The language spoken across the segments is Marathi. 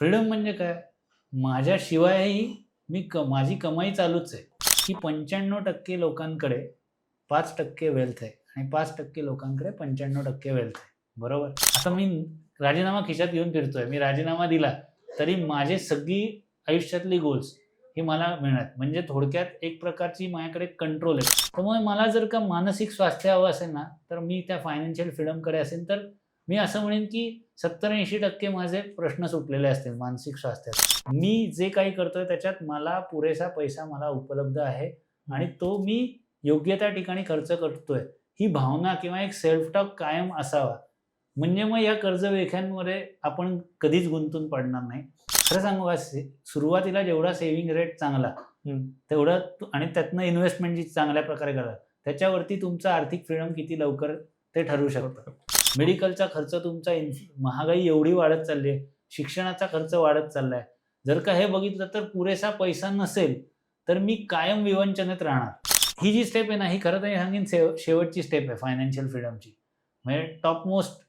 फ्रीडम म्हणजे काय? माझ्याशिवायही माझी कमाई चालूच आहे, की 95% लोकांकडे 5% वेल्थ आहे आणि 5% लोकांकडे 95% वेल्थ आहे. बरोबर? आता मी राजीनामा खिशात घेऊन फिरतोय. मी राजीनामा दिला, तरी माझी सगळी आयुष्यातली गोल्स ही मला मिळणार. म्हणजे थोडक्यात एक प्रकारची माझ्याकडे कंट्रोल आहे. त्यामुळे मला जर का मानसिक स्वास्थ्य हवं असेल ना, तर मी त्या फायनान्शियल फ्रीडमकडे असेल, तर मी असं म्हणेन की 70-80% माझे प्रश्न सुटलेले असतील मानसिक स्वास्थ्याचे. मी जे काही करतोय त्याच्यात मला पुरेसा पैसा मला उपलब्ध आहे आणि तो मी योग्य त्या ठिकाणी खर्च करतोय. ही भावना किंवा एक सेल्फ टॉक कायम असावा. म्हणजे मग या कर्जविळख्यांमध्ये आपण कधीच गुंतून पडणार नाही. खरं सांगू का, सुरुवातीला जेवढा सेव्हिंग रेट चांगला, तेवढं आणि त्यातनं इन्व्हेस्टमेंट जी चांगल्या प्रकारे करा, त्याच्यावरती तुमचं आर्थिक फ्रीडम किती लवकर ते ठरवू शकतं. मेडिकलचा खर्च तुमचा महागाई एवढी वाढत चालली आहे. शिक्षणाचा खर्च वाढत चाललाय. जर का हे बघितलं तर पुरेसा पैसा नसेल, तर मी कायम विवंचनेत राहणार. ही जी स्टेप आहे ना, ही खरं तर मी सांगेन शेवटची स्टेप आहे फायनान्शियल फ्रीडमची. म्हणजे टॉप मोस्ट.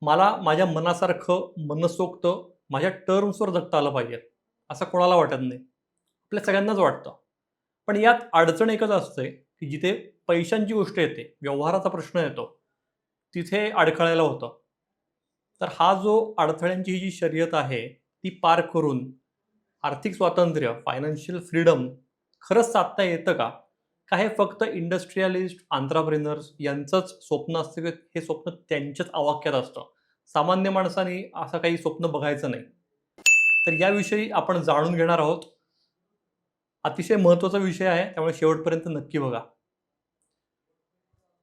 मला माझ्या मनासारखं, मनसोक्त माझ्या टर्म्सवर जगता आलं पाहिजे, असं कोणाला वाटत नाही. आपल्या सगळ्यांनाच वाटतं. पण यात अडचण एकच असते, की जिथे पैशांची गोष्ट येते, व्यवहाराचा प्रश्न येतो, तिथे अडखळायला होतं. तर हा जो अडथळ्यांची ही जी शर्यत आहे, ती पार करून आर्थिक स्वातंत्र्य, फायनान्शियल फ्रीडम खरंच साधता येतं का? का हे फक्त इंडस्ट्रियलिस्ट, एंटरप्रेन्योर्स यांचंच स्वप्न असतं, की हे स्वप्न त्यांच्याच आवाक्यात असतं. सामान्य माणसाने असं काही स्वप्न बघायचं नाही. तर याविषयी आपण जाणून घेणार आहोत. अतिशय महत्त्वाचा विषय आहे, त्यामुळे शेवटपर्यंत नक्की बघा.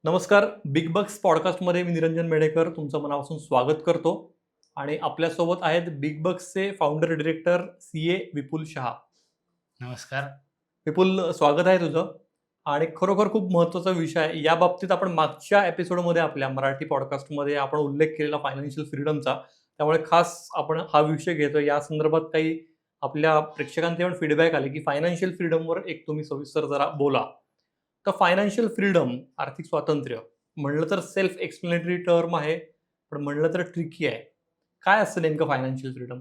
नमस्कार, बिग बग्स पॉडकास्टमध्ये मी निरंजन मेढेकर तुमचं मनापासून स्वागत करतो आणि आपल्यासोबत आहेत बिग बग्सचे फाउंडर डिरेक्टर CA विपुल शहा. नमस्कार. विपुल, स्वागत आहे तुझं. आणि खरोखर खूप महत्त्वाचा विषय आहे. या बाबतीत आपण मागच्या एपिसोडमध्ये आपल्या मराठी पॉडकास्टमध्ये आपण उल्लेख केलेला फायनान्शियल फ्रीडमचा. त्यामुळे खास आपण हा विषय घेतो. या संदर्भात काही आपल्या प्रेक्षकांचे पण फीडबॅक आले, की फायनान्शियल फ्रीडमवर एक तुम्ही सविस्तर जरा बोला. तर फायनान्शियल फ्रीडम, आर्थिक स्वातंत्र्य म्हणलं तर सेल्फ एक्सप्लेनेटरी टर्म आहे, पण म्हणलं तर ट्रिकी आहे. काय असतं नेमकं फायनान्शियल फ्रीडम?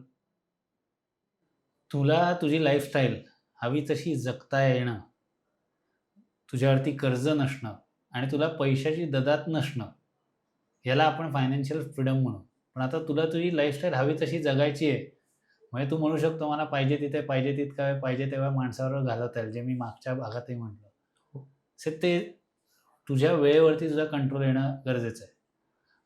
तुला तुझी लाईफस्टाईल हवी तशी जगता येणं, तुझ्यावरती कर्ज नसणं आणि तुला पैशाची ददात नसणं, याला आपण फायनान्शियल फ्रीडम म्हणू. पण आता तुला तुझी लाईफस्टाईल हवी तशी जगायची आहे. म्हणजे तू म्हणू शकतो मला पाहिजे तिथे, पाहिजे तितका वेळ, पाहिजे तेव्हा माणसाबरोबर घालवता येईल, जे मी मागच्या भागातही म्हटलं. ते तुझ्या वेळेवरती तुझा कंट्रोल येणं गरजेचं आहे.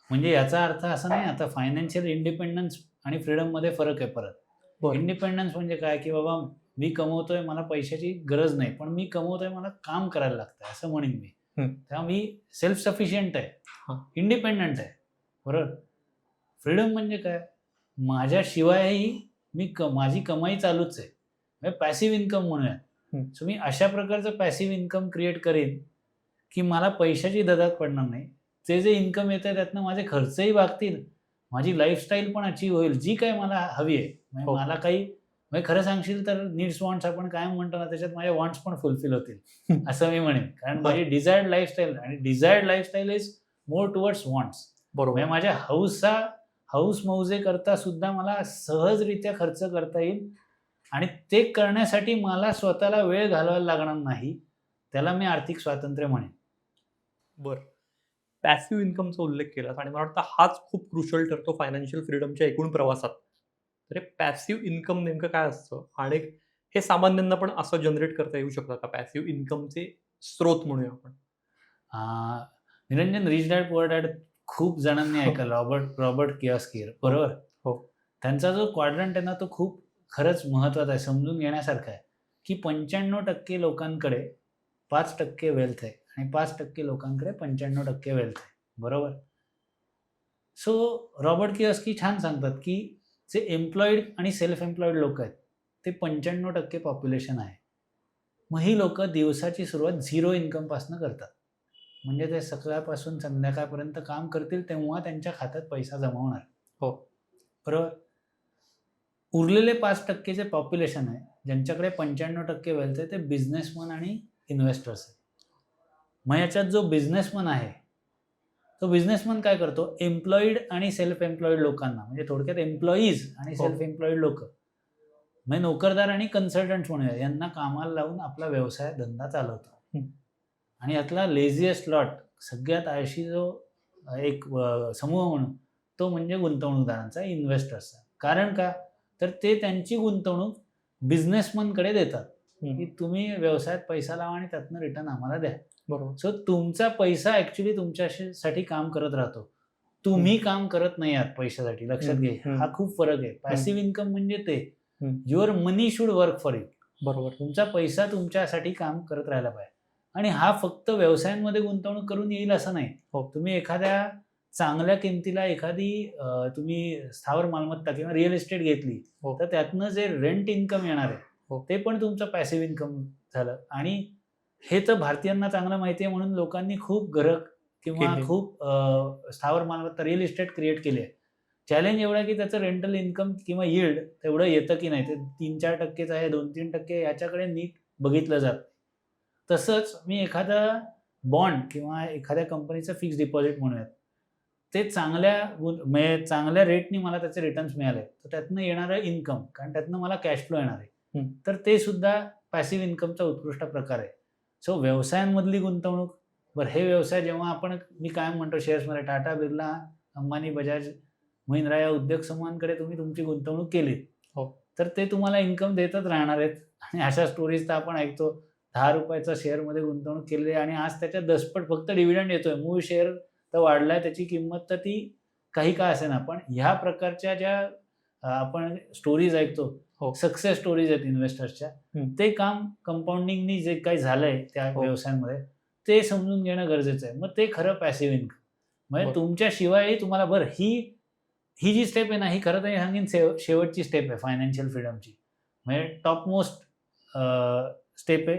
म्हणजे याचा अर्थ असा नाही, आता फायनान्शियल इंडिपेंडन्स आणि फ्रीडममध्ये फरक आहे परत. बरं. इंडिपेंडन्स म्हणजे काय, की बाबा मी कमवतोय, मला पैशाची गरज नाही, पण मी कमवतोय, मला काम करायला लागतंय, असं म्हणेन मी. तेव्हा मी सेल्फ सफिशियंट आहे, इंडिपेंडंट आहे. बरोबर? फ्रीडम म्हणजे काय? माझ्याशिवायही माझी कमाई चालूच आहे. म्हणजे पॅसिव्ह इन्कम म्हणूया. सो मी अशा प्रकारचं पॅसिव्ह इन्कम क्रिएट करेन, की मला पैशाची ददात पडणार नाही. जे इन्कम येतंय त्यातनं माझे खर्चही भागतील. माझी लाईफस्टाईल पण अचीव्ह होईल, जी काही मला हवी आहे. म्हणजे हो. मला काही, म्हणजे खरं सांगशील तर नीड्स, वॉन्ट्स आपण कायम म्हणतो ना, त्याच्यात माझे वॉन्ट्स पण फुलफिल होतील, असं मी म्हणेन. कारण माझी डिझायर्ड लाईफस्टाईल, आणि desired lifestyle is more towards wants. बरोबर. म्हणजे माझ्या हौस-मौजे करता सुद्धा मला सहजरित्या खर्च करता येईल आणि ते करण्यासाठी मला स्वतःला वेळ घालवायला लागणार नाही. त्याला मी आर्थिक स्वातंत्र्य म्हणेन. बरं. पॅसिव्ह इन्कमचा उल्लेख केलास आणि मला वाटतं हाच खूप क्रुशियल ठरतो फायनान्शियल फ्रीडमच्या एकूण प्रवासात. तर हे पॅसिव्ह इन्कम नेमकं काय असतं? आणि हे सामान्यांना पण असं जनरेट करता येऊ शकतं का? पॅसिव्ह इन्कमचे स्रोत म्हणूया आपण. Niranjan, rich dad poor dad खूप जणांनी हो. ऐकलं. रॉबर्ट कियोसाकी, बरोबर? हो. त्यांचा जो क्वाड्रंट आहे ना, तो खूप खरंच महत्त्वाचा आहे, समजून घेण्यासारखा आहे, की 95% लोकांकडे 5% वेल्थ आहे आणि 5% लोकांकडे 95% वेल्थ आहे. बरोबर? सो रॉबर्ट कियोसाकी छान सांगतात, की जे एम्प्लॉईड आणि सेल्फ एम्प्लॉईड लोकं आहेत, ते 95% पॉप्युलेशन आहे. मग ही लोकं दिवसाची सुरुवात झिरो इन्कमपासून करतात. म्हणजे ते सकाळपासून संध्याकाळपर्यंत काम करतील, तेव्हा त्यांच्या खात्यात पैसा जमा होणार. हो. बरोबर? उरलेले 5% जे पॉप्युलेशन आहे, ज्यांच्याकडे 95% वेल्थ आहे ते बिझनेसमन आणि इन्व्हेस्टर्स आहेत. मग याच्यात जो बिझनेसमन आहे तो बिझनेसमन काय करतो, एम्प्लॉईड आणि सेल्फ एम्प्लॉईड लोकांना, म्हणजे थोडक्यात एम्प्लॉईज आणि सेल्फ एम्प्लॉईड लोक, म्हणजे नोकरदार आणि कन्सल्टंट म्हणूया, यांना कामाला लावून आपला व्यवसाय धंदा चालवतो. आणि यातला लेझिएस्ट लॉट, सगळ्यात आळशी जो एक समूह म्हणून, तो म्हणजे गुंतवणूकदारांचा, इन्व्हेस्टर्सचा. कारण का, तर ते त्यांची गुंतवणूक बिझनेसमनकडे देतात की तुम्ही व्यवसायात पैसा लावा आणि त्यातनं रिटर्न आम्हाला द्या. बरोबर. सो तुमचा पैसा ॲक्च्युली तुमच्यासाठी काम करत राहतो, तुम्ही काम करत नाही आहात पैशासाठी. लक्षात घे, हा खूप फरक आहे. पॅसिव्ह इन्कम म्हणजे ते your money should work for you. बरोबर. तुमचा पैसा तुमच्यासाठी काम करत राहायला पाहिजे. आणि हा फक्त व्यवसायांमध्ये गुंतवणूक करून येईल असं नाही. तुम्ही एखाद्या चांगल्या किमतीला एखादी तुम्ही स्थावर मालमत्ता किंवा रिअल इस्टेट घेतली तर त्यातनं जे रेंट इन्कम येणार आहे ते पण तुमचं पॅसिव्ह इन्कम झालं. आणि हे तर भारतीयांना चांगलं माहिती आहे म्हणून लोकांनी खूप घरं किंवा खूप स्थावर मालमत्ता रिअल इस्टेट क्रिएट केली आहे. चॅलेंज एवढा की त्याचं रेंटल इन्कम किंवा यील्ड तेवढं येतं की नाही, ते 3-4% आहे, 2-3% याच्याकडे नीट बघितलं जात. तसंच मी एखादा बॉन्ड किंवा एखाद्या कंपनीचं फिक्स डिपॉझिट म्हणूयात, ते चांगल्या रेटनी मला त्याचे रिटर्न्स मिळाले तर त्यातनं येणारं इन्कम, कारण त्यातनं मला कॅश फ्लो येणार आहे, तर ते सुद्धा पॅसिव्ह इन्कमचा उत्कृष्ट प्रकार आहे. सो व्यवसायांमधली गुंतवणूक, बरं हे व्यवसाय जेव्हा आपण, मी कायम म्हणतो शेअर्समध्ये, टाटा, बिर्ला, अंबानी, बजाज, महिंद्रा या उद्योग समूहांकडे तुम्ही तुमची गुंतवणूक केली तर ते तुम्हाला इन्कम देतच राहणार आहेत. आणि अशा स्टोरीज तर आपण ऐकतो, 10 रुपयाचा शेअरमध्ये गुंतवणूक केली आणि आज त्याच्या 10पट फक्त डिव्हिडंड येतोय. मूळ शेअर तर वाढलाय, त्याची किंमत तर ती काही का असे ना, पण ह्या प्रकारच्या ज्या आपण स्टोरीज ऐकतो, सक्सेस स्टोरीज आहेत इन्व्हेस्टर्सच्या, ते काम कंपाऊंडिंगनी जे काही झालंय त्या व्यवसायांमध्ये ते समजून घेणं गरजेचं आहे. मग ते खरं पॅसिव्ह इन्कम. म्हणजे तुमच्याशिवायही तुम्हाला, बरं ही जी स्टेप आहे ना, ही खरं तर सांगेन शेवटची स्टेप आहे फायनान्शियल फ्रीडमची. म्हणजे टॉप मोस्ट स्टेप आहे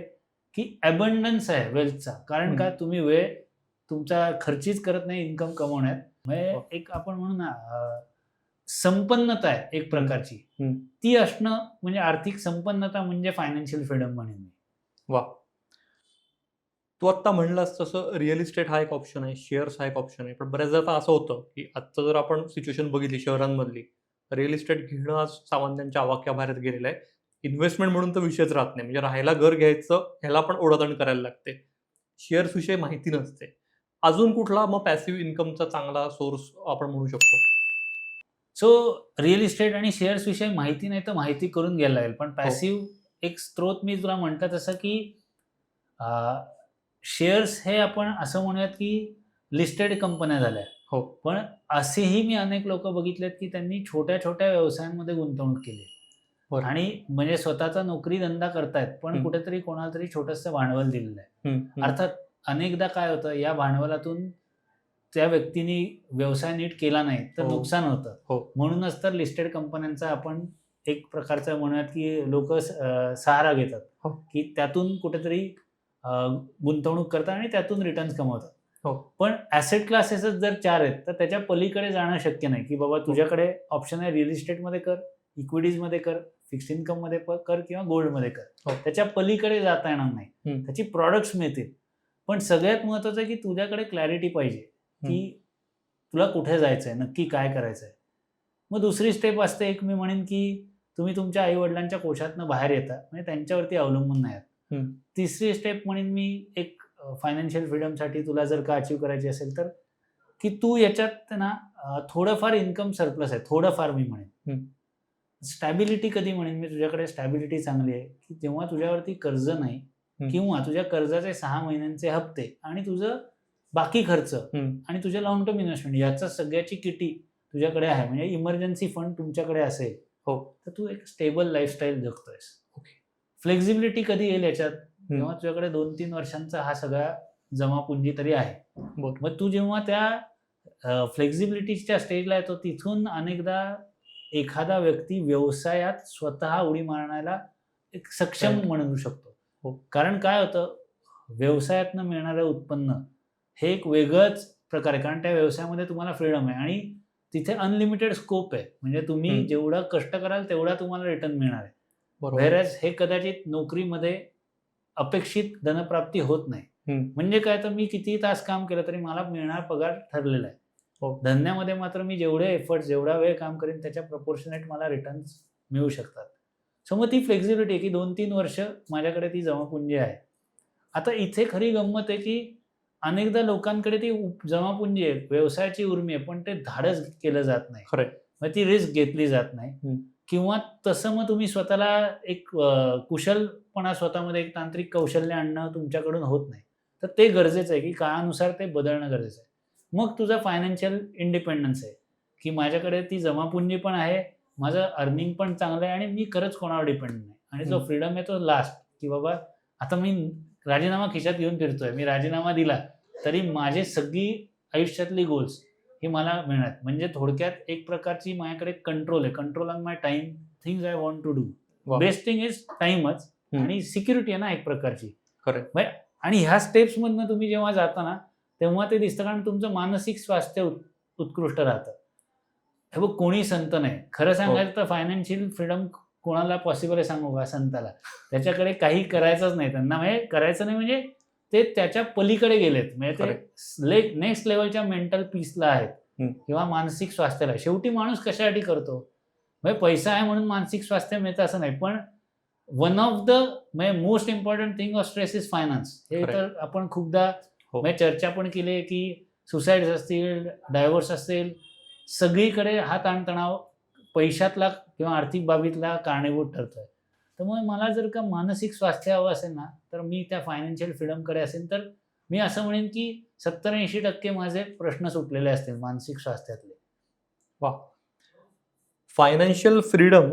की अबंडन्स आहे वेल्थचा. कारण का, तुम्ही वेळ तुमचा खर्चीच करत नाही इन्कम कमवण्यात. म्हणजे एक आपण म्हणू ना, संपन्नता आहे एक प्रकारची, ती असणं म्हणजे आर्थिक संपन्नता म्हणजे फायनान्शियल फ्रीडम म्हणेन मी. वा, तू आत्ता म्हणलास तसं रिअल इस्टेट हा एक ऑप्शन आहे, शेअर्स हा एक ऑप्शन आहे. पण बऱ्याचदा आता असं होतं की आत्ता जर आपण सिच्युएशन बघितली शहरांमधली, रिअल इस्टेट घेणं आज सामान्यांच्या आवाक्याबाहेर गेलेलं आहे. इन्व्हेस्टमेंट म्हणून तर विषयच राहत नाही, म्हणजे राहायला घर घ्यायचं ह्याला पण ओढाधण करायला लागते. शेअर्स विषयी माहिती नसते. अजून कुठला मग पॅसिव्ह इन्कमचा चांगला सोर्स आपण म्हणू शकतो? सो रिअल इस्टेट आणि शेअर्स विषयी माहिती नाही तर माहिती करून घ्यायला लागेल. पण पॅसिव्ह एक स्त्रोत मी तुला म्हटलं तसं की शेअर्स हे आपण असं म्हणूयात की लिस्टेड कंपन्या झाल्या. पण असेही मी अनेक लोक बघितलेत की त्यांनी छोट्या छोट्या व्यवसायांमध्ये गुंतवणूक केली आणि म्हणजे स्वतःचा नोकरी धंदा करतायत, पण कुठेतरी कोणाला तरी छोटंसं भांडवल दिलेलं आहे. अर्थात अनेकदा काय होतं, या भांडवलातून त्या व्यक्तीने व्यवसाय नीट केला नाही तर नुकसान होतं. म्हणूनच तर लिस्टेड कंपन्यांचा आपण एक प्रकारचा म्हणूयात की लोक सहारा घेतात की त्यातून कुठेतरी गुंतवणूक करतात आणि त्यातून रिटर्न्स कमवतात. पण ॲसेट क्लासेसच जर 4 आहेत तर त्याच्या पलीकडे जाणं शक्य नाही की बाबा तुझ्याकडे ऑप्शन आहे रिअल इस्टेटमध्ये कर, इक्विटीजमध्ये कर, फिक्स्ड इन्कममध्ये कर किंवा गोल्डमध्ये कर. त्याच्या पलीकडे जाता येणार नाही. त्याची प्रॉडक्ट्स मिळतील. पण सगळ्यात महत्त्वाचं आहे की तुझ्याकडे क्लॅरिटी पाहिजे की तुला कुठे जायचं आहे, नक्की काय करायचं आहे. मग दुसरी स्टेप असते एक, मी म्हणेन की तुम्ही तुमच्या आईवडिलांच्या कोशातनं बाहेर येता, म्हणजे त्यांच्यावरती अवलंबून नाही आहात. तिसरी स्टेप म्हणेन मी एक, फायनान्शियल फ्रीडमसाठी तुला जर का अचीव करायची असेल तर की तू याच्यात ना थोडंफार इन्कम सरप्लस आहे, थोडंफार मी म्हणेन. स्टॅबिलिटी कधी म्हणेन मी, तुझ्याकडे स्टॅबिलिटी चांगली आहे की जेव्हा तुझ्यावरती कर्ज नाही किंवा तुझ्या कर्जाचे 6 महिन्यांचे हप्ते आणि तुझं बाकी खर्च आणि तुझ्या लॉंग टर्म इन्व्हेस्टमेंट याचा सगळ्याची किटी तुझ्याकडे आहे, म्हणजे इमर्जन्सी फंड तुमच्याकडे असेल तर तू एक स्टेबल लाईफस्टाईल जगतोयस. फ्लेक्झिबिलिटी कधी येईल याच्यात, जेव्हा तुझ्याकडे 2-3 वर्षांचा हा सगळा जमापुंजी तरी आहे. मग तू जेव्हा त्या फ्लेक्झिबिलिटीच्या स्टेजला येतो, तिथून अनेकदा एखादा व्यक्ती व्यवसायात स्वतः उडी मारण्याला एक सक्षम म्हणू शकतो. कारण काय होतं, व्यवसायातनं मिळणारं उत्पन्न हे एक वेगळंच प्रकार आहे, कारण त्या व्यवसायामध्ये तुम्हाला फ्रीडम आहे आणि तिथे अनलिमिटेड स्कोप आहे. म्हणजे तुम्ही जेवढं कष्ट कराल तेवढा तुम्हाला रिटर्न मिळणार आहे. बरोबर. व्हेरॅज हे कदाचित नोकरीमध्ये अपेक्षित धनप्राप्ती होत नाही. म्हणजे काय, तर मी कितीही तास काम केलं तरी मला मिळणार पगार ठरलेला आहे. हो. धंद्यामध्ये मात्र मी जेवढे एफर्ट्स, जेवढा वेळ काम करेन त्याच्या प्रपोर्शनेट मला रिटर्न्स मिळू शकतात. सो मग ती फ्लेक्झिबिलिटी आहे की 2-3 वर्ष माझ्याकडे ती जमापुंजी आहे. आता इथे खरी गंमत आहे की अनेकदा लोकांकडे ती जमापुंजी आहे, व्यवसायाची उर्मी आहे, पण ते धाडस केलं जात नाही. खरंय. मग ती रिस्क घेतली जात नाही. किंवा तसं मग तुम्ही स्वतःला एक कुशलपणा, स्वतःमध्ये एक तांत्रिक कौशल्य आणणं तुमच्याकडून होत नाही. तर ते गरजेचं आहे की काळानुसार ते बदलणं गरजेचं आहे. मग तुझा फायनान्शियल इंडिपेंडन्स आहे की माझ्याकडे ती जमापुंजी पण आहे, माझं अर्निंग पण चांगलं आहे आणि मी खरंच कोणावर डिपेंड नाही. आणि जो फ्रीडम आहे तो लास्ट, की बाबा आता मी राजीनामा खिशात घेऊन फिरतोय, मी राजीनामा दिला तरी माझे सगळी आयुष्यातली गोल्स ही मला मिळणार. म्हणजे थोडक्यात एक प्रकारची माझ्याकडे कंट्रोल आहे, control on my time, things I want to do. Best thing is टाइमच, आणि सिक्युरिटी आहे ना एक प्रकारची. खरंय. आणि ह्या स्टेप्समधनं तुम्ही जेव्हा जाता ना तेव्हा ते दिसतं, कारण तुमचं मानसिक स्वास्थ्य उत्कृष्ट राहतं. हे बघ, कोणी संत नाही. खरं सांगायचं तर फायनान्शियल फ्रीडम कोणाला पॉसिबल आहे सांगू का? संताला. त्याच्याकडे काही करायचंच नाही, त्यांना म्हणजे करायचं नाही, म्हणजे ते त्याच्या पलीकडे गेलेत, म्हणजे ते नेक्स्ट लेवलच्या मेंटल पीसला आहेत किंवा मानसिक स्वास्थ्याला. शेवटी माणूस कशासाठी करतो? म्हणजे पैसा आहे म्हणून मानसिक स्वास्थ्य मिळतं असं नाही, पण वन ऑफ द म्हणजे most important thing of stress is finance. हे तर आपण खूपदा म्हणजे चर्चा पण केली आहे की सुसाईड्स असतील, डायव्होर्स असतील, सगळीकडे हा ताणतणाव पैशातला किंवा आर्थिक बाबीतला कारणीभूत ठरतोय. त्यामुळे मला जर का मानसिक स्वास्थ्य हवं असेल ना, तर मी त्या फायनान्शियल फ्रीडमकडे असेल तर मी असं म्हणेन की 70-80% माझे प्रश्न सुटलेले असतील मानसिक स्वास्थ्यातले. वा. फायनान्शियल फ्रीडम,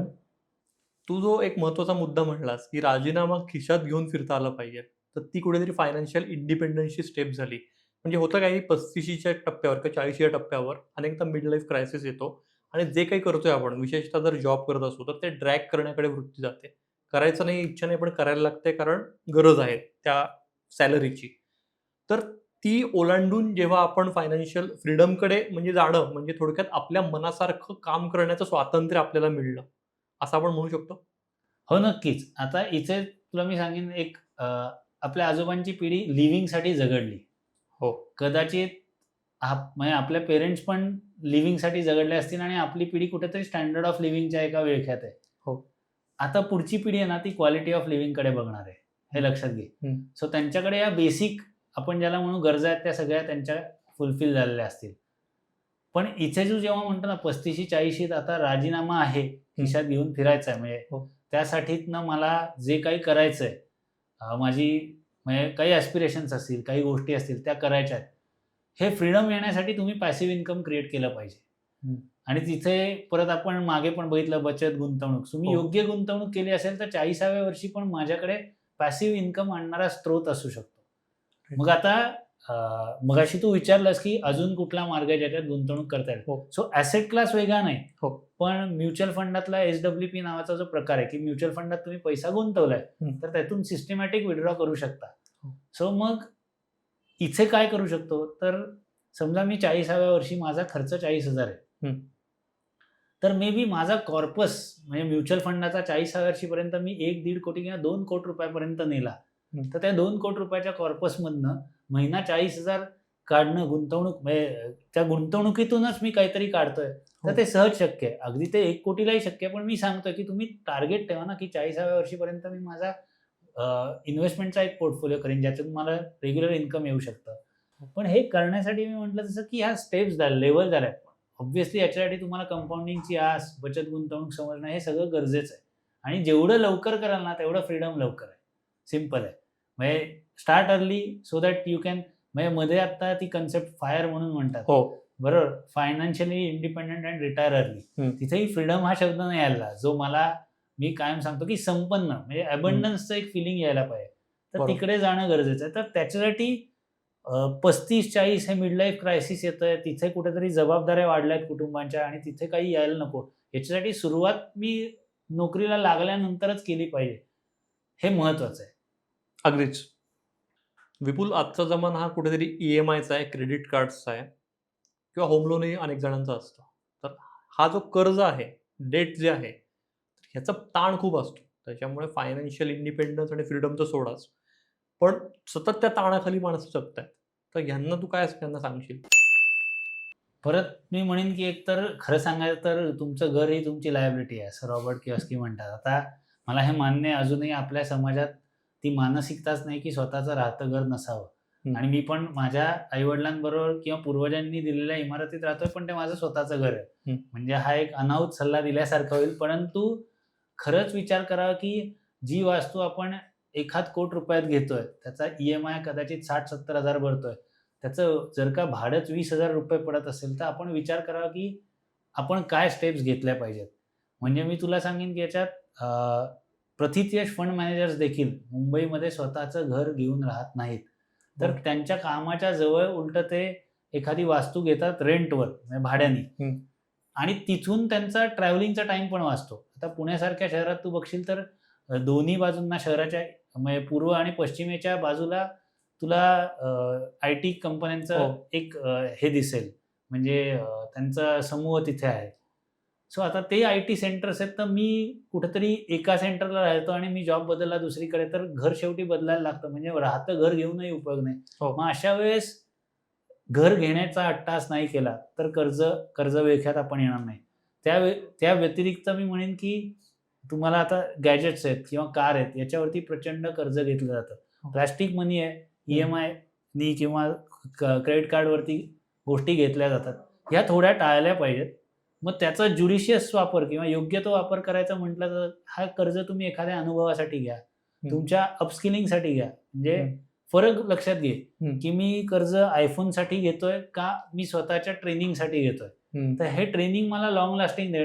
तू जो एक महत्त्वाचा मुद्दा म्हटलास की राजीनामा खिशात घेऊन फिरता आलं पाहिजे, तर ती कुठेतरी फायनान्शियल इंडिपेंडन्सची स्टेप झाली. म्हणजे होतं काही 35च्या टप्प्यावर किंवा 40च्या टप्प्यावर अनेकदा मिड लाईफ क्रायसिस येतो आणि जे काही करतोय आपण, विशेषतः जर जॉब करत असू, तर ते ड्रॅग करण्याकडे वृत्ती जाते. करायचं नाही, इच्छा नाही, पण करायला लागते कारण गरज आहे त्या सॅलरीची. तर ती ओलांडून जेव्हा आपण फायनान्शियल फ्रीडमकडे म्हणजे जाणं, म्हणजे थोडक्यात आपल्या मनासारखं काम करण्याचं स्वातंत्र्य आपल्याला मिळलं, असं आपण म्हणू शकतो. हो, नक्कीच. आता इथे तुला मी सांगेन एक आपल्या आजोबांची पिढी लिव्हिंगसाठी झगडली. हो. कदाचित म्हणजे आपल्या पेरेंट्स पण लिव्हिंगसाठी झगडले असतील आणि आपली पिढी कुठेतरी स्टँडर्ड ऑफ लिव्हिंगच्या एका विळख्यात आहे. हो. आता पुढची पिढी आहे ना, ती क्वालिटी ऑफ लिव्हिंगकडे बघणार आहे, हे लक्षात घे. सो त्यांच्याकडे या बेसिक आपण ज्याला म्हणू गरजा आहेत त्या सगळ्या त्यांच्या फुलफिल झालेल्या असतील. पण इथे जेव्हा म्हणतो ना 35-40 आता राजीनामा आहे, खिशात घेऊन फिरायचा आहे, म्हणजे त्यासाठीतनं मला जे काही करायचंय, माझी म्हणजे काही ॲस्पिरेशन्स असतील, काही गोष्टी असतील त्या करायच्या आहेत. हे फ्रीडम येण्यासाठी तुम्ही पॅसिव्ह इन्कम क्रिएट केलं पाहिजे. आणि तिथे परत आपण मागे पण बघितलं, बचत, गुंतवणूक. तुम्ही योग्य गुंतवणूक केली असेल तर 40व्या वर्षी पण माझ्याकडे पॅसिव्ह इन्कम आणणारा स्रोत असू शकतो. मग आता मगाशी तू विचारलंस की अजून कुठला मार्ग आहे ज्याच्यात गुंतवणूक करता येईल. सो ॲसेट क्लास वेगळा नाही, पण म्युच्युअल फंडातला SWP नावाचा जो प्रकार आहे की म्युच्युअल फंडात तुम्ही पैसा गुंतवलाय तर त्यातून सिस्टमॅटिक विड्रॉ करू शकता. सो मग इथे काय करू शकतो, तर समजा मी 40व्या वर्षी माझा खर्च 40,000 आहे, तर मे बी माझा कॉर्पस म्हणजे म्युच्युअल फंडाचा 40व्या वर्षीपर्यंत मी 1-1.5 कोटी किंवा 2 कोटी रुपयापर्यंत नेला, तर त्या 2 कोटी रुपयाच्या कॉर्पसमधनं महिना 40,000 काढणं, गुंतवणूक म्हणजे त्या गुंतवणुकीतूनच मी काहीतरी काढतोय, तर ते सहज शक्य आहे. अगदी ते 1 कोटीलाही शक्य आहे, पण मी सांगतोय की तुम्ही टार्गेट ठेवा ना की 40व्या वर्षीपर्यंत मी माझा इन्व्हेस्टमेंटचा एक पोर्टफोलिओ करेन ज्याच्यातून मला रेग्युलर इन्कम येऊ शकतं. पण हे करण्यासाठी मी म्हटलं जसं की ह्या स्टेप्स झाल्या, लेवल झाल्या. ऑब्व्हियसली याच्यासाठी तुम्हाला कंपाऊंडिंगची आस, बचत, गुंतवणूक समजणं हे सगळं गरजेचं आहे. आणि जेवढं लवकर कराल ना तेवढं फ्रीडम लवकर आहे. सिम्पल आहे. म्हणजे start early so that you can, म्हणजे मध्ये आता ती कन्सेप्ट फायर म्हणून म्हणतात, बरोबर, financially independent and retire early. तिथेही फ्रीडम हा शब्द नाही आला, जो मला मी कायम सांगतो की संपन्न म्हणजे अबंडन्सचं एक फिलिंग यायला पाहिजे, तर तिकडे जाणं गरजेचं आहे. तर त्याच्यासाठी 35-40 हे मिड लाईफ क्रायसिस येतंय, तिथे कुठेतरी जबाबदाऱ्या वाढल्यात कुटुंबांच्या आणि तिथे काही यायला नको. याच्यासाठी सुरुवात मी नोकरीला लागल्यानंतरच केली पाहिजे, हे महत्वाचं आहे. अगदीच. विपुल, आजचा जमाना हा कुठेतरी EMIचा आहे, क्रेडिट कार्ड्सचा आहे किंवा होम लोनही अनेक जणांचा असतो. तर हा जो कर्ज आहे, डेट जे आहे, ह्याचा ताण खूप असतो. त्याच्यामुळे फायनान्शियल इंडिपेंडन्स आणि फ्रीडमचं सोडाच, पण सतत त्या ताणाखाली माणसं जगतायत. तर ह्यांना तू काय त्यांना सांगशील? परत मी म्हणेन की एकतर खरं सांगायचं तर तुमचं घर ही तुमची लायबिलिटी आहे, असं रॉबर्ट किओस्की म्हणतात. आता मला हे मान्य आहे, अजूनही आपल्या समाजात ती मानसिकताच नाही की स्वतःचं राहतं घर नसावं. हं. आणि मी पण माझ्या आई-वडिलांबरोबर किंवा पूर्वजांनी दिलेल्या इमारतीत राहतोय, पण ते माझं स्वतःचं घर आहे. हं. म्हणजे हा एक अनाहूत सल्ला दिल्यासारखा होईल. परंतु खरंच विचार करावा की जी वास्तू आपण एखाद कोटी रुपयात घेतोय, त्याचा ई-एम-आय कदाचित 60,000-70,000 हजार भरतोय. त्याचं जर का भाडंच ₹20,000 पडत असेल, तर आपण विचार करावा की आपण काय स्टेप्स घेतल्या पाहिजेत. म्हणजे मी तुला सांगेन की याच्यात प्रथितयश फंड मॅनेजर्स देखील मुंबईमध्ये स्वतःचं घर घेऊन राहत नाहीत. तर हो. त्यांच्या कामाच्या जवळ उलटं ते एखादी वास्तू घेतात रेंटवर म्हणजे भाड्याने. हं. आणि तिथून त्यांचा ट्रॅव्हलिंगचा टाईम पण वाचतो. आता पुण्यासारख्या शहरात तू बघशील तर दोन्ही बाजूंना शहराच्या म्हणजे पूर्व आणि पश्चिमेच्या बाजूला तुला आय-टी कंपन्यांचं हो. एक हे दिसेल म्हणजे त्यांचा समूह तिथे आहे. सो आता ते आय-टी सेंटर्स आहेत, तर मी कुठेतरी एका सेंटरला राहतो आणि मी जॉब बदलला दुसरीकडे, तर घर शेवटी बदलायला लागतं. म्हणजे राहतं घर घेऊनही उपयोग नाही. हो. मग अशा वेळेस घर घेण्याचा अट्टाहास नाही केला, तर कर्जविळख्यात आपण येणार नाही. त्या व्यतिरिक्त मी म्हणेन, की तुम्हाला आता गॅजेट्स आहेत किंवा कार आहेत, याच्यावरती प्रचंड कर्ज घेतलं जातं. हो. प्लास्टिक मनी आहे, ई-एम-आयनी किंवा क्रेडिट कार्डवरती गोष्टी घेतल्या जातात. ह्या थोड्या टाळल्या पाहिजेत. मग त्याचा ज्युडिशियस वापर किंवा योग्य तो वापर करायचा म्हटलं, तर हा कर्ज तुम्ही एखाद्या अनुभवासाठी घ्या. तुमच्या अपस्किलिंगसाठी घ्या. म्हणजे हं. फरक लक्षात घे, हं. की मी कर्ज iPhoneसाठी घेतोय का मी स्वतःच्या ट्रेनिंगसाठी घेतोय. हं. तर हे ट्रेनिंग मला लाँग लास्टिंग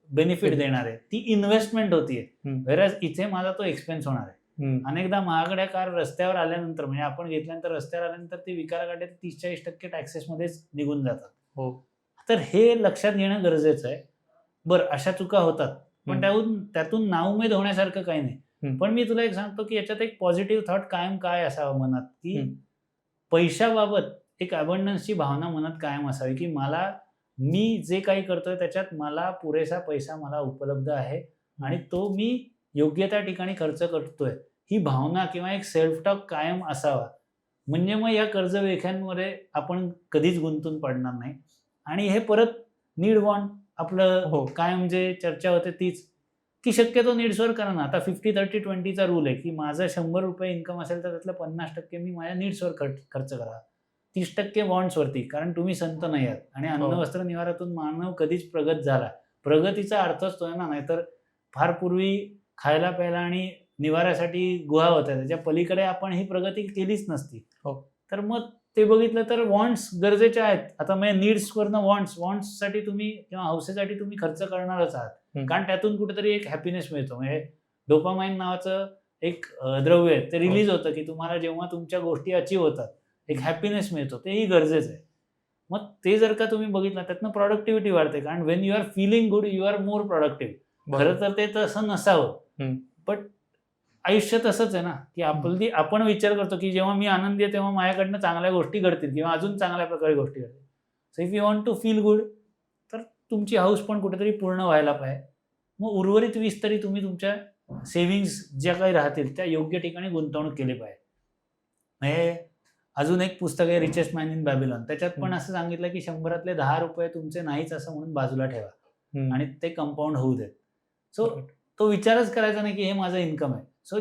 बेनिफिट देणार आहे. ती इन्व्हेस्टमेंट होतीये. हं. व्हेअरएज इथे माझा तो एक्सपेन्स होणार आहे. हं. अनेकदा महागड्या कार रस्त्यावर आल्यानंतर म्हणजे आपण घेतल्यानंतर रस्त्यावर आल्यानंतर ते विकायला काढले तर 30-40% टॅक्सेसमध्येच निघून जातात. हो. तर हे लक्षात घेणं गरजेचं आहे. बरं अशा चुका होतात. पण त्यातून नाउमेद होण्यासारखं काही नाही. हं. पण मी तुला एक सांगतो, की याच्यात एक पॉझिटिव्ह थॉट कायम काय असावा मनात, की हं. पैशाबाबत एक अबंडन्सची भावना मनात कायम असावी, की मी जे काही करतोय त्याच्यात मला पुरेसा पैसा मला उपलब्ध आहे आणि तो मी योग्य त्या ठिकाणी खर्च करतोय. ही भावना किंवा एक सेल्फ टॉक कायम असावा. म्हणजे मग या कर्जविळख्यांमध्ये आपण कधीच गुंतून पडणार नाही. आणि हे परत नीड वॉन्ट आपलं हो. कायम जे चर्चा होते तीच, की शक्यतो नीड्सवर करा ना. आता 50-30-20चा रूल आहे, की माझं ₹100 इन्कम असेल तर त्यातलं 50% मी माझ्या नीड्सवर खर्च करा. 30% वॉन्ट्सवरती. कारण तुम्ही संत नाही आहात आणि अन्न, हो. वस्त्र, निवारातून मानव कधीच प्रगत झाला. प्रगतीचा अर्थच तो आहे ना, नाहीतर फार पूर्वी खायला, प्यायला आणि निवाऱ्यासाठी गुहा होत्या. त्याच्या पलीकडे आपण ही प्रगती केलीच नसती. हो. तर मग ते बघितलं तर वॉन्ट्स गरजेचे आहेत. आता म्हणजे नीड्सवरनं वॉन्ट्ससाठी तुम्ही किंवा हौसेसाठी तुम्ही खर्च करणारच आहात. हं. कारण त्यातून कुठेतरी एक हॅपीनेस मिळतो. म्हणजे डोपामाइन नावाचं एक द्रव्य आहे. ते रिलीज होतं, की तुम्हाला जेव्हा तुमच्या गोष्टी अचीव्ह होतात, एक हॅपीनेस मिळतो. तेही गरजेचं आहे. मग ते जर का तुम्ही बघितलं त्यातनं प्रॉडक्टिव्हिटी वाढते. कारण when you are feeling good, you are more productive. खरं तर ते तसं नसावं. हं. बट आयुष्य तसंच आहे ना, की आपण विचार करतो, की जेव्हा मी आनंदी आहे तेव्हा माझ्याकडनं चांगल्या गोष्टी घडतील किंवा अजून चांगल्या प्रकारे गोष्टी घडतील. So if you want to feel good, तर तुमची हौस पण कुठेतरी पूर्ण व्हायला पाहिजे. मग उर्वरित 20 तरी तुम्ही तुमच्या सेव्हिंग्ज ज्या काही राहतील त्या योग्य ठिकाणी गुंतवणूक केली पाहिजे. म्हणजे अजून एक पुस्तक आहे रिचेस्ट मॅन इन बॅबिलॉन. त्याच्यात पण असं सांगितलं, की 100तले ₹10 तुमचे नाहीच असं म्हणून बाजूला ठेवा आणि ते कंपाऊंड होऊ देत. सो तो विचारच करायचा नाही, की हे माझं इन्कम आहे. सो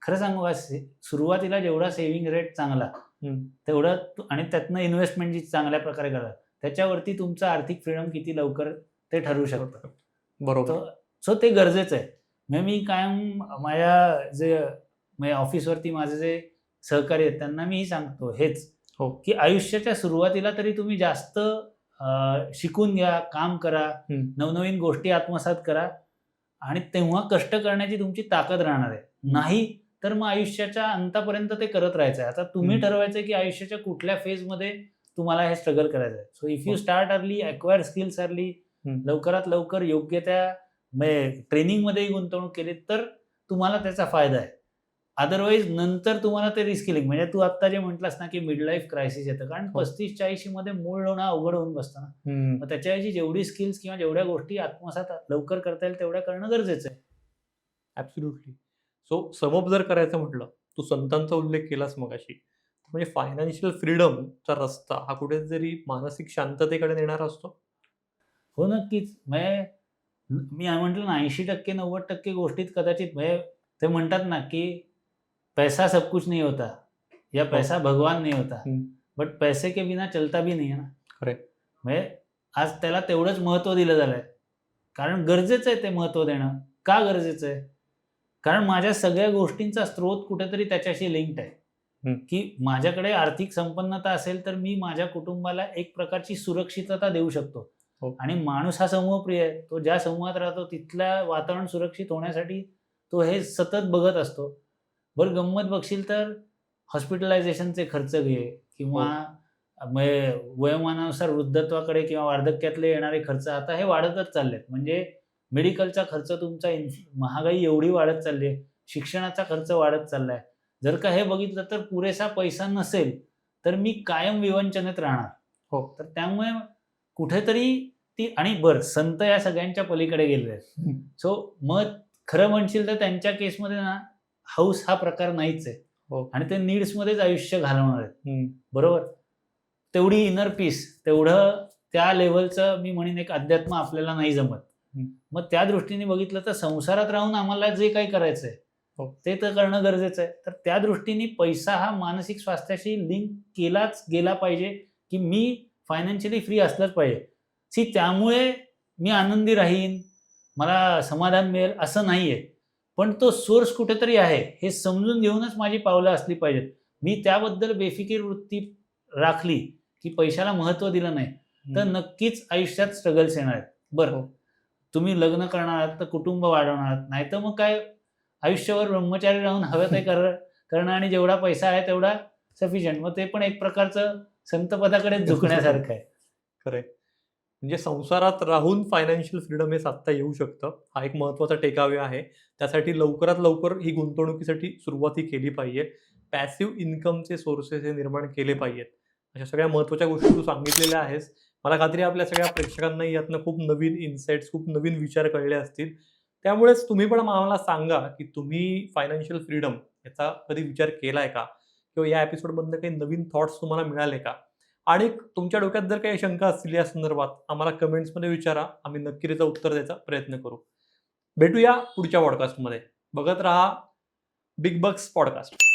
खरं सांगू का, सुरुवातीला जेवढा सेव्हिंग रेट चांगला तेवढं आणि त्यातनं इन्व्हेस्टमेंट जी चांगल्या प्रकारे करा, त्याच्यावरती तुमचं आर्थिक फ्रीडम किती लवकर ते ठरवू शकतं. बरोबर. सो ते गरजेचं आहे. म्हणजे मी कायम माझ्या म्हणजे ऑफिसवरती माझे जे सहकारी आहेत त्यांना मीही सांगतो हेच, हो. की आयुष्याच्या सुरुवातीला तरी तुम्ही जास्त शिकून घ्या, काम करा, नवनवीन गोष्टी आत्मसात करा आणि तेव्हा कष्ट करण्याची तुमची ताकद राहणार आहे. नाही तर मग आयुष्याच्या अंतापर्यंत ते करत राहायचं आहे. आता तुम्ही ठरवायचं की आयुष्याच्या कुठल्या फेजमध्ये तुम्हाला हे स्ट्रगल करायचं आहे. So if you start early, acquire skills early, लवकरात लवकर योग्य त्या ट्रेनिंगमध्येही गुंतवणूक केली तर तुम्हाला त्याचा फायदा आहे. अदरवाईज नंतर तुम्हाला ते रिस्किलिंग म्हणजे तू आत्ता जे म्हटलास ना, की मिड लाईफ क्रायसिस येतं. कारण 35-40 मध्ये मूळ होणं अवघड होऊन बसतं ना. मग त्याच्याऐवजी जेवढी स्किल्स किंवा जेवढ्या गोष्टी आत्मसात लवकर करता येईल तेवढ्या करणं गरजेचं आहे. ॲब्सोल्युटली. सो समअप जर करायचं म्हटलं, तू संतांचा उल्लेख केलास मगाशी. म्हणजे फायनान्शियल फ्रीडमचा रस्ता हा कुठेतरी मानसिक शांततेकडे नेणारा असतो. हो, नक्कीच. मी म्हटलं ना 80% 90% गोष्टीत कदाचित ते म्हणतात ना, की पैसा सब कुछ नहीं होता या हो. पैसा भगवान नहीं होता. हं. बट पैसे के बिना चलता भी नहीं है ना. खरंय. म्हणजे आज त्याला तेवढंच महत्त्व दिलं झालंय. कारण गरजेचं आहे ते महत्त्व देणं. का गरजेचं आहे? कारण माझ्या सगळ्या गोष्टींचा स्रोत कुठेतरी त्याच्याशी लिंक्ड आहे. हं. की माझ्याकडे आर्थिक संपन्नता असेल, तर मी माझ्या कुटुंबाला एक प्रकारची सुरक्षितता देऊ शकतो. हो. आणि माणूस हा समूहप्रिय आहे. तो ज्या समूहात राहतो तिथलं वातावरण सुरक्षित होण्यासाठी तो हे सतत बघत असतो. बरं गंमत बघशील तर हॉस्पिटलायझेशनचे खर्च घे किंवा म्हणजे वयोमानानुसार वृद्धत्वाकडे किंवा वार्धक्यातले येणारे खर्च आता हे वाढतच चाललेत. म्हणजे मेडिकलचा खर्च तुमचा महागाई एवढी वाढत चालली आहे. शिक्षणाचा खर्च वाढत चाललाय. जर का हे बघितलं तर पुरेसा पैसा नसेल, तर मी कायम विवंचनेत राहणार. हो. तर त्यामुळे कुठेतरी ती आणि बरं संत या सगळ्यांच्या पलीकडे गेलेले आहेत. सो मग खरं म्हणशील तर त्यांच्या केसमध्ये ना हौस हा प्रकार नाहीच आहे. हो. आणि ते नीड्समध्येच आयुष्य घालवणार आहेत. हं. बरोबर? तेवढी इनर पीस, तेवढं त्या लेव्हलचं मी म्हणेन एक अध्यात्म आपल्याला नाही जमत. हं. मग त्या दृष्टीने बघितलं तर संसारात राहून आम्हाला जे काही करायचंय, हो. ते तर करणं गरजेचं आहे. तर त्या दृष्टीने पैसा हा मानसिक स्वास्थ्याशी लिंक केलाच गेला पाहिजे, की मी फायनान्शियली फ्री असलंच पाहिजे. त्यामुळे मी आनंदी राहीन, मला समाधान मिळेल असं नाहीये. पण तो सोर्स कुठेतरी आहे, हे समजून घेऊनच माझी पावलं असली पाहिजेत. मी त्याबद्दल बेफिकीर वृत्ती राखली, की पैशाला महत्त्व दिलं नाही, तर नक्कीच आयुष्यात स्ट्रगल्स येणार आहेत. बरं, तुम्ही लग्न करणार आहात तर कुटुंब वाढवणार आहात. नाहीतर मग काय आयुष्यभर ब्रह्मचारी राहून हवं ते करणं आणि जेवढा पैसा आहे तेवढा सफिशियंट. मग ते पण एक प्रकारचं संतपदाकडेच झुकण्यासारखं आहे. खरंय. म्हणजे संसारात राहून फायनान्शियल फ्रीडम हे साधता येऊ शकतं. हा एक महत्त्वाचा टेकअवे आहे. त्यासाठी लवकरात लवकर ही गुंतवणुकीसाठी सुरुवात केली पाहिजे. पॅसिव्ह इन्कमचे सोर्सेस हे निर्माण केले पाहिजेत. अशा सगळ्या महत्त्वाच्या गोष्टी तू सांगितलेल्या आहेस. मला खात्री आहे आपल्या सगळ्या प्रेक्षकांनाही यातनं खूप नवीन इन्साईट्स, खूप नवीन विचार कळले असतील. त्यामुळेच तुम्ही पण आम्हाला सांगा, की तुम्ही फायनान्शियल फ्रीडम याचा कधी विचार केलाय का? किंवा या एपिसोडमधनं काही नवीन थॉट्स तुम्हाला मिळाले का? आणि तुमच्या डोक्यात जर काही शंका असतील या संदर्भात आम्हाला कमेंट्समध्ये विचारा. आम्ही नक्की त्याचं उत्तर द्यायचा प्रयत्न करू. भेटूया पुढच्या पॉडकास्टमध्ये. बघत राहा बिग बग्स पॉडकास्ट.